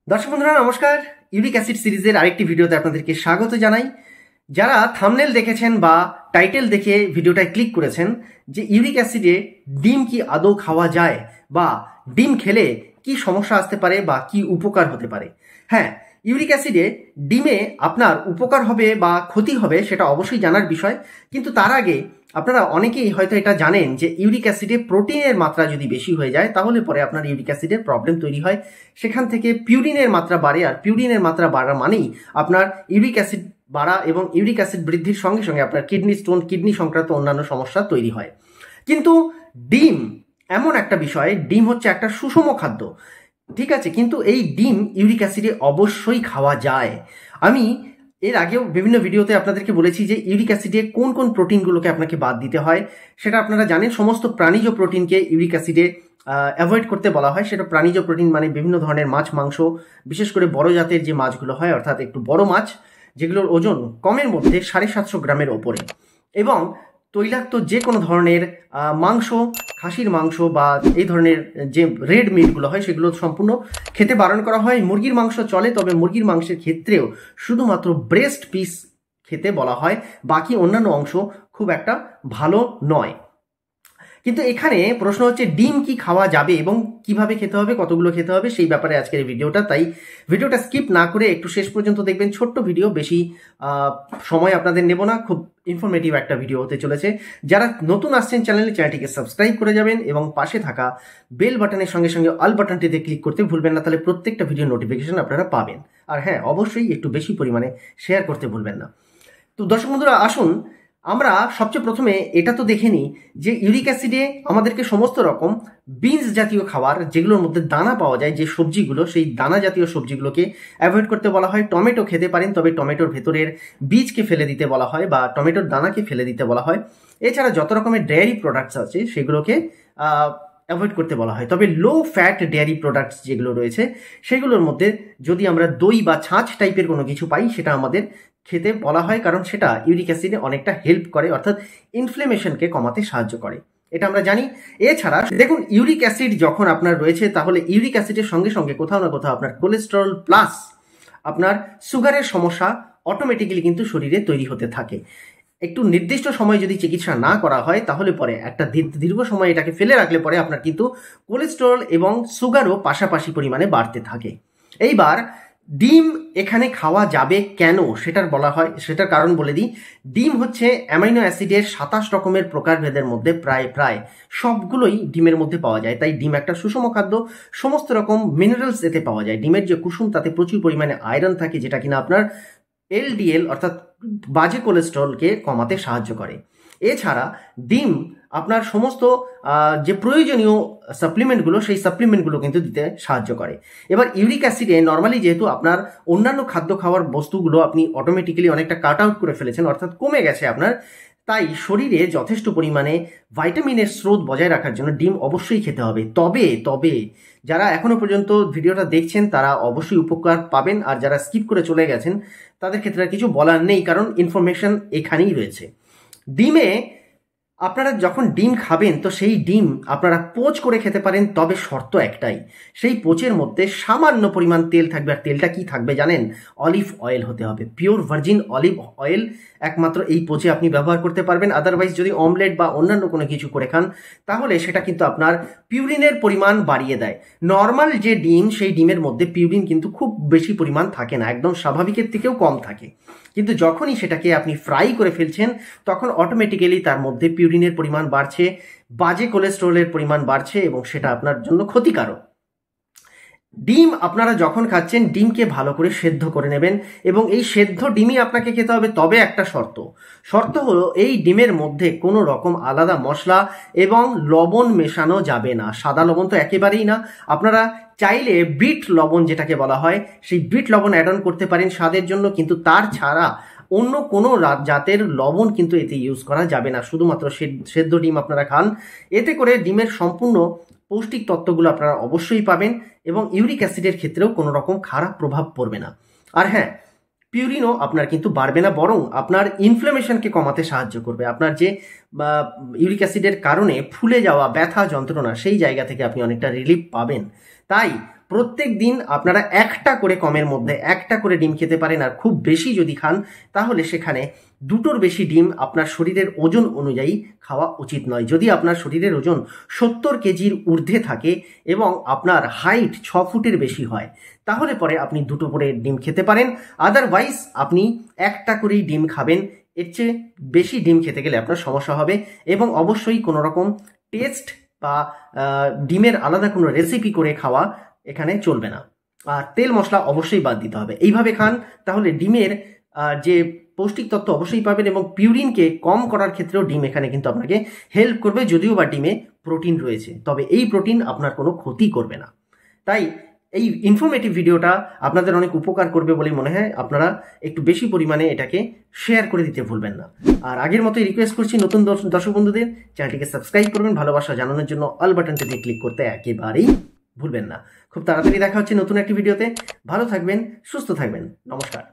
দর্শক বন্ধুরা নমস্কার। ইউরিক অ্যাসিড সিরিজের আরেকটি ভিডিওতে আপনাদেরকে স্বাগত জানাই। যারা থাম্বনেল দেখেছেন বা টাইটেল দেখে ভিডিওটায় ক্লিক করেছেন যে ইউরিক অ্যাসিডে ডিম কি আদৌ খাওয়া যায় বা ডিম খেলে কি সমস্যা আসতে পারে বা কি উপকার হতে পারে, হ্যাঁ, ইউরিক অ্যাসিডে ডিমে আপনার উপকার হবে বা ক্ষতি হবে সেটা অবশ্যই জানার বিষয়। কিন্তু তার আগে আপনারা অনেকেই হয়তো এটা জানেন যে ইউরিক অ্যাসিডে প্রোটিনের মাত্রা যদি বেশি হয়ে যায় তাহলে পরে আপনার ইউরিক অ্যাসিডের প্রবলেম তৈরি হয়। সেখান থেকে পিউরিনের মাত্রা বাড়ে, আর পিউরিনের মাত্রা বাড়া মানেই আপনার ইউরিক অ্যাসিড বাড়া এবং ইউরিক অ্যাসিড বৃদ্ধির সঙ্গে সঙ্গে আপনার কিডনি স্টোন, কিডনি সংক্রান্ত অন্যান্য সমস্যা তৈরি হয়। কিন্তু ডিম এমন একটা বিষয়, ডিম হচ্ছে একটা সুষম খাদ্য, ঠিক আছে, কিন্তু এই ডিম ইউরিক অ্যাসিডে অবশ্যই খাওয়া যায়। আমি এর আগেও বিভিন্ন ভিডিওতে আপনাদেরকে বলেছি যে ইউরিক অ্যাসিডে কোন কোন প্রোটিনগুলোকে আপনাকে বাদ দিতে হয় সেটা আপনারা জানেন। সমস্ত প্রাণীজ প্রোটিনকে ইউরিক অ্যাসিডে অ্যাভয়েড করতে বলা হয়। সেটা প্রাণীজ প্রোটিন মানে বিভিন্ন ধরনের মাছ, মাংস, বিশেষ করে বড় জাতের যে মাছগুলো হয়, অর্থাৎ একটু বড় মাছ যেগুলোর ওজন কমের মধ্যে 750 গ্রামের ওপরে, এবং তৈলাক্ত যে কোনো ধরনের মাংস, খাসির মাংস বা এই ধরনের যে রেড মিটগুলো হয় সেগুলো সম্পূর্ণ খেতে বারণ করা হয়। মুরগির মাংস চলে, তবে মুরগির মাংসের ক্ষেত্রেও শুধুমাত্র ব্রেস্ট পিস খেতে বলা হয়, বাকি অন্যান্য অংশ খুব একটা ভালো নয়। কিন্তু এখানে প্রশ্ন হচ্ছে ডিম কি খাওয়া যাবে এবং কিভাবে খেতে হবে, কতগুলো খেতে হবে, সেই ব্যাপারে আজকের ভিডিওটা। তাই ভিডিওটা স্কিপ না করে একটু শেষ পর্যন্ত দেখবেন। ছোট্ট ভিডিও, বেশি সময় আপনাদের নেব না, খুব ইনফরমেটিভ একটা ভিডিও হতে চলেছে। যারা নতুন আসছেন চ্যানেলটিকে সাবস্ক্রাইব করে যাবেন এবং পাশে থাকা বেল বাটনের সঙ্গে সঙ্গে অল বাটনটিতে ক্লিক করতে ভুলবেন না, তাহলে প্রত্যেকটা ভিডিও নোটিফিকেশন আপনারা পাবেন। আর হ্যাঁ, অবশ্যই একটু বেশি পরিমাণে শেয়ার করতে ভুলবেন না। তো দর্শক বন্ধুরা আসুন আমরা সবচেয়ে প্রথমে এটা তো দেখে নিই যে ইউরিক অ্যাসিডে আমাদেরকে সমস্ত রকম বিনস জাতীয় খাবার, যেগুলোর মধ্যে দানা পাওয়া যায়, যে সবজিগুলো, সেই দানা জাতীয় সবজিগুলোকে অ্যাভয়েড করতে বলা হয়। টমেটো খেতে পারেন, তবে টমেটোর ভেতরের বীজকে ফেলে দিতে বলা হয় বা টমেটোর দানাকে ফেলে দিতে বলা হয়। এছাড়া যত রকমের ডেয়ারি প্রোডাক্টস আছে সেগুলোকে অ্যাভয়েড করতে বলা হয়। তবে লো ফ্যাট ডেয়ারি প্রোডাক্টস যেগুলো রয়েছে সেগুলোর মধ্যে যদি আমরা দই বা ছাঁচ টাইপের কোনো কিছু পাই সেটা আমাদের খেতে বলা হয়, কারণ সেটা ইউরিক অ্যাসিডে অনেকটা হেল্প করে, অর্থাৎ ইনফ্লেমেশনকে কমাতে সাহায্য করে, এটা আমরা জানি। এছাড়া দেখুন, ইউরিক অ্যাসিড যখন আপনার রয়েছে তাহলে ইউরিক অ্যাসিডের সঙ্গে সঙ্গে কোথাও না কোথাও আপনার কোলেস্টেরল প্লাস আপনার সুগারের সমস্যা অটোমেটিক্যালি কিন্তু শরীরে তৈরি হতে থাকে। একটু নির্দিষ্ট সময় যদি চিকিৎসা না করা হয় তাহলে পরে একটা দীর্ঘ সময় এটাকে ফেলে রাখলে পরে আপনার কিন্তু কোলেস্টেরল এবং সুগারও পাশাপাশি পরিমাণে বাড়তে থাকে। এইবার ডিম এখানে খাওয়া যাবে কেন সেটার বলা হয়, সেটার কারণ বলে দিই। ডিম হচ্ছে অ্যামাইনো অ্যাসিডের 27 রকমের প্রকারভেদের মধ্যে প্রায় সবগুলোই ডিমের মধ্যে পাওয়া যায়। তাই ডিম একটা সুষম খাদ্য, সমস্ত রকম মিনারেলস এতে পাওয়া যায়। ডিমের যে কুসুম তাতে প্রচুর পরিমাণে আয়রন থাকে, যেটা কিনা আপনার এলডিএল অর্থাৎ বাজে কোলেস্টেরলকে কমাতে সাহায্য করে। এছাড়া ডিম আপনার সমস্ত যে প্রয়োজনীয় সাপ্লিমেন্টগুলো, সেই সাপ্লিমেন্টগুলো কিন্তু দিতে সাহায্য করে। এবার ইউরিক অ্যাসিডে নর্মালি যেহেতু আপনার অন্যান্য খাদ্য খাওয়ার বস্তুগুলো আপনি অটোমেটিক্যালি অনেকটা কাট আউট করে ফেলেছেন, অর্থাৎ কমে গেছে আপনার, তাই শরীরে যথেষ্ট পরিমাণে ভাইটামিনের স্রোত বজায় রাখার জন্য ডিম অবশ্যই খেতে হবে। তবে যারা এখনো পর্যন্ত ভিডিওটা দেখছেন তারা অবশ্যই উপকার পাবেন, আর যারা স্কিপ করে চলে গেছেন তাদের ক্ষেত্রে কিছু বলার নেই, কারণ ইনফরমেশন এখানেই রয়েছে। ডিমে আপনারা যখন ডিম খাবেন তো সেই ডিম আপনারা পোচ করে খেতে পারেন, তবে শর্ত একটাই, সেই পোচের মধ্যে সামান্য পরিমাণ তেল থাকবে। আর তেলটা কি থাকবে জানেন? অলিভ অয়েল হতে হবে, পিওর ভার্জিন অলিভ অয়েল একমাত্র এই পোচে আপনি ব্যবহার করতে পারবেন। আদারওয়াইজ যদি অমলেট বা অন্যান্য কোনো কিছু করে খান তাহলে সেটা কিন্তু আপনার পিউরিনের পরিমাণ বাড়িয়ে দেয়। নর্মাল যে ডিম সেই ডিমের মধ্যে পিউরিন কিন্তু খুব বেশি পরিমাণ থাকে না, একদম স্বাভাবিকের থেকেও কম থাকে। কিন্তু যখনই সেটাকে আপনি ফ্রাই করে ফেলছেন তখন অটোমেটিক্যালি তার মধ্যে পিউরিনের পরিমাণ বাড়ছে, বাজে কোলেস্টেরলের পরিমাণ বাড়ছে, এবং সেটা আপনার জন্য ক্ষতিকারক। ডিম আপনারা যখন খাচ্ছেন ডিমকে ভালো করে সেদ্ধ করে নেবেন, এবং এই সেদ্ধ ডিমই আপনাকে খেতে হবে। তবে একটা শর্ত হলো এই ডিমের মধ্যে কোনো রকম আলাদা মশলা এবং লবণ মেশানো যাবে না। সাদা লবণ তো একেবারেই না। আপনারা চাইলে বিট লবণ যেটাকে বলা হয় সেই বিট লবণ অ্যাড অন করতে পারেন স্বাদের জন্য, কিন্তু তার ছাড়া অন্য কোনো জাতের লবণ কিন্তু এতে ইউজ করা যাবে না। শুধুমাত্র সেদ্ধ ডিম আপনারা খান, এতে করে ডিমের সম্পূর্ণ পৌষ্টিক তত্ত্বগুলো আপনারা অবশ্যই পাবেন এবং ইউরিক অ্যাসিডের ক্ষেত্রেও কোনো রকম খারাপ প্রভাব পড়বে না। আর হ্যাঁ, পিউরিনও আপনার কিন্তু বাড়বে না, বরং আপনার ইনফ্লেমেশনকে কমাতে সাহায্য করবে। আপনার যে ইউরিক অ্যাসিডের কারণে ফুলে যাওয়া ব্যথা যন্ত্রণা, সেই জায়গা থেকে আপনি অনেকটা রিলিফ পাবেন। তাই প্রত্যেক দিন আপনারা একটা করে কমের মধ্যে একটা করে ডিম খেতে পারেন। আর খুব বেশি যদি খান তাহলে সেখানে দুটোর বেশি ডিম আপনার শরীরের ওজন অনুযায়ী খাওয়া উচিত নয়। যদি আপনার শরীরের ওজন 70 কেজির ঊর্ধ্বে থাকে এবং আপনার হাইট 6 ফুটের বেশি হয় তাহলে পরে আপনি দুটো করে ডিম খেতে পারেন। আদারওয়াইজ আপনি একটা করেই ডিম খাবেন। এর চেয়ে বেশি ডিম খেতে গেলে আপনার সমস্যা হবে এবং অবশ্যই কোনো রকম টেস্ট বা ডিমের আলাদা কোনো রেসিপি করে খাওয়া এখানে চলবে না। আর তেল মশলা অবশ্যই বাদ দিতে হবে। এইভাবে খান তাহলে ডিমের যে পৌষ্টিক তত্ত্ব অবশ্যই পাবেন এবং পিউরিনকে কম করার ক্ষেত্রেও ডিম এখানে কিন্তু আপনাকে হেল্প করবে। যদিও বা ডিমে প্রোটিন রয়েছে, তবে এই প্রোটিন আপনার কোনো ক্ষতি করবে না। তাই এই ইনফরমেটিভ ভিডিওটা আপনাদের অনেক উপকার করবে বলে মনে হয়। আপনারা একটু বেশি পরিমাণে এটাকে শেয়ার করে দিতে ভুলবেন না। আর আগের মতোই রিকোয়েস্ট করছি নতুন দর্শক বন্ধুদের চ্যানেলটিকে সাবস্ক্রাইব করবেন, ভালোবাসা জানানোর জন্য অল বাটনটিতে ক্লিক করতে একেবারেই ভুলবেন না। খুব তাড়াতাড়ি দেখা হচ্ছে নতুন একটি ভিডিওতে। ভালো থাকবেন, সুস্থ থাকবেন। নমস্কার।